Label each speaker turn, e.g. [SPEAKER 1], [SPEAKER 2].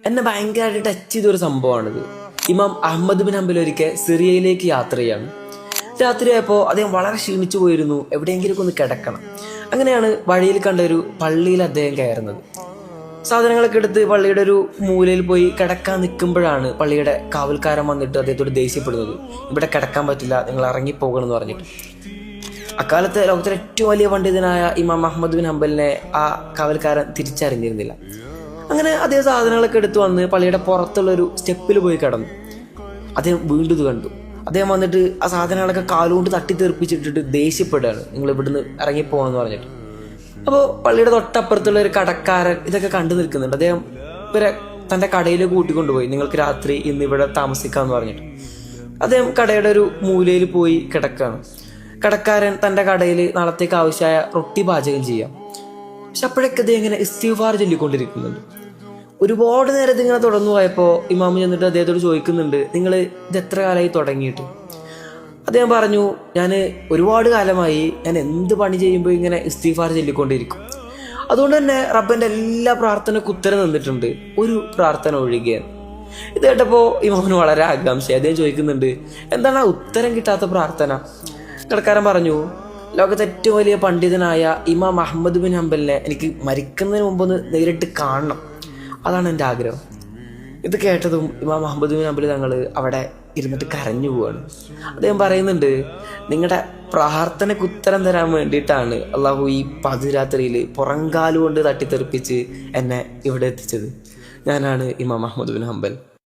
[SPEAKER 1] എന്നെ ഭയങ്കരമായിട്ട് ടച്ച് ചെയ്തൊരു സംഭവമാണിത്. ഇമാം അഹമ്മദ് ബിൻ ഹംബൽ ഒരിക്കൽ സിറിയയിലേക്ക് യാത്ര ചെയ്യാണ്. രാത്രിയായപ്പോൾ അദ്ദേഹം വളരെ ക്ഷീണിച്ചു പോയിരുന്നു, എവിടെയെങ്കിലും ഒന്ന് കിടക്കണം. അങ്ങനെയാണ് വഴിയിൽ കണ്ട ഒരു പള്ളിയിൽ അദ്ദേഹം കയറുന്നത്. സാധനങ്ങളൊക്കെ എടുത്ത് പള്ളിയുടെ ഒരു മൂലയിൽ പോയി കിടക്കാൻ നിൽക്കുമ്പോഴാണ് പള്ളിയുടെ കാവൽക്കാരൻ വന്നിട്ട് അദ്ദേഹത്തോട് ദേഷ്യപ്പെടുന്നത്. ഇവിടെ കിടക്കാൻ പറ്റില്ല, നിങ്ങൾ ഇറങ്ങിപ്പോകണം എന്ന് പറഞ്ഞിട്ട്. അക്കാലത്ത് ലോകത്തിലെ ഏറ്റവും വലിയ പണ്ഡിതനായ ഇമാം അഹമ്മദ് ബിൻ ഹംബലിനെ ആ കാവൽക്കാരൻ തിരിച്ചറിഞ്ഞിരുന്നില്ല. അങ്ങനെ അദ്ദേഹം സാധനങ്ങളൊക്കെ എടുത്ത് വന്ന് പള്ളിയുടെ പുറത്തുള്ളൊരു സ്റ്റെപ്പിൽ പോയി കിടന്നു. അദ്ദേഹം വീണ്ടും ഇത് കണ്ടു. അദ്ദേഹം വന്നിട്ട് ആ സാധനങ്ങളൊക്കെ കാലുകൊണ്ട് തട്ടിത്തെറിപ്പിച്ചിട്ടിട്ട് ദേഷ്യപ്പെടുകയാണ്, നിങ്ങൾ ഇവിടുന്ന് ഇറങ്ങിപ്പോകണമെന്ന് പറഞ്ഞിട്ട്. അപ്പോൾ പള്ളിയുടെ തൊട്ടപ്പുറത്തുള്ള ഒരു കടക്കാരൻ ഇതൊക്കെ കണ്ടു നിൽക്കുന്നുണ്ട്. അദ്ദേഹം ഇവരെ തൻ്റെ കടയിലേക്ക് കൂട്ടിക്കൊണ്ടുപോയി, നിങ്ങൾക്ക് രാത്രി ഇന്ന് ഇവിടെ താമസിക്കാമെന്ന് പറഞ്ഞിട്ട്. അദ്ദേഹം കടയുടെ ഒരു മൂലയിൽ പോയി കിടക്കുകയാണ്. കടക്കാരൻ തൻ്റെ കടയിൽ നാളത്തേക്ക് ആവശ്യമായ റൊട്ടി പാചകം ചെയ്യാം. പക്ഷെ അപ്പോഴൊക്കെ അദ്ദേഹം ഇങ്ങനെ ഇസ്തിഗ്ഫാർ ചൊല്ലിക്കൊണ്ടിരിക്കുന്നുണ്ട്. ഒരുപാട് നേരത്തെ ഇങ്ങനെ തുടർന്നു പോയപ്പോൾ ഇമാമ് ചെന്നിട്ട് അദ്ദേഹത്തോട് ചോദിക്കുന്നുണ്ട്, നിങ്ങൾ ഇത് എത്ര കാലമായി തുടങ്ങിയിട്ട്? അദ്ദേഹം പറഞ്ഞു, ഞാൻ ഒരുപാട് കാലമായി ഞാൻ എന്ത് പണി ചെയ്യുമ്പോൾ ഇങ്ങനെ ഇസ്തിഗ്ഫാർ ചൊല്ലിക്കൊണ്ടിരിക്കും. അതുകൊണ്ട് തന്നെ റബ്ബൻ്റെ എല്ലാ പ്രാർത്ഥനയ്ക്കും ഉത്തരം തന്നിട്ടുണ്ട്, ഒരു പ്രാർത്ഥന ഒഴികെയാണ്. ഇത് കേട്ടപ്പോൾ ഇമാമിന് വളരെ ആകാംക്ഷ. അദ്ദേഹം ചോദിക്കുന്നുണ്ട്, എന്താണ് ആ ഉത്തരം കിട്ടാത്ത പ്രാർത്ഥന? കടക്കാരൻ പറഞ്ഞു, ലോകത്തെ ഏറ്റവും വലിയ പണ്ഡിതനായ ഇമാം അഹമ്മദ് ബിൻ ഹംബലിനെ എനിക്ക് മരിക്കുന്നതിന് മുമ്പൊന്ന് നേരിട്ട് കാണണം, അതാണ് എൻ്റെ ആഗ്രഹം. ഇത് കേട്ടതും ഇമാം അഹമ്മദ് ബിൻ ഹംബൽ തങ്ങൾ അവിടെ ഇരുന്നിട്ട് കരഞ്ഞു പോവാണ്. അദ്ദേഹം പറയുന്നുണ്ട്, നിങ്ങളുടെ പ്രാർത്ഥനയ്ക്ക് ഉത്തരം തരാൻ വേണ്ടിയിട്ടാണ് അള്ളാഹു ഈ പാതിരാത്രിയിൽ പുറങ്കാലുകൊണ്ട് തട്ടിത്തെറിപ്പിച്ച് എന്നെ ഇവിടെ എത്തിച്ചത്. ഞാനാണ് ഇമാം അഹമ്മദ് ബിൻ ഹംബൽ.